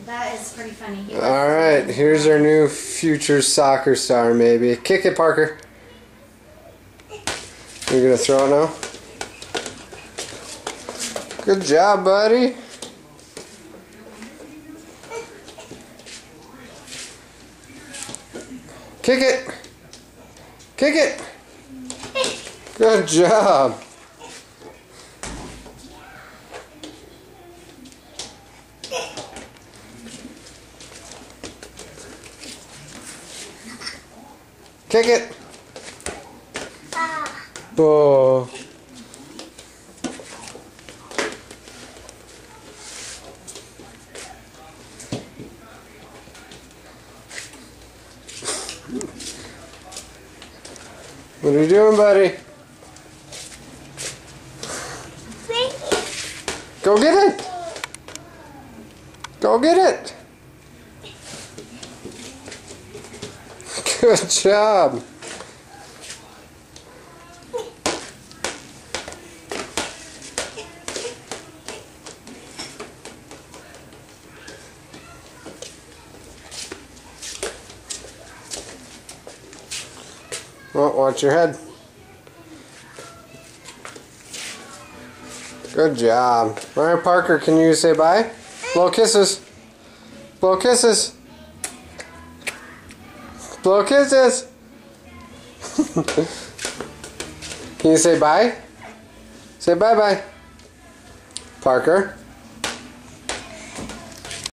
That is pretty funny. Alright, here's our new future soccer star, maybe. Kick it, Parker. You're gonna throw it now? Good job, buddy. Kick it. Kick it. Good job. Kick it. Oh. What are you doing, buddy? Go get it. Go get it. Good job. Well, watch your head. Good job. Alright, Parker, can you say bye? Blow kisses. Blow kisses. Blow kisses. Can you say bye? Say bye-bye. Parker.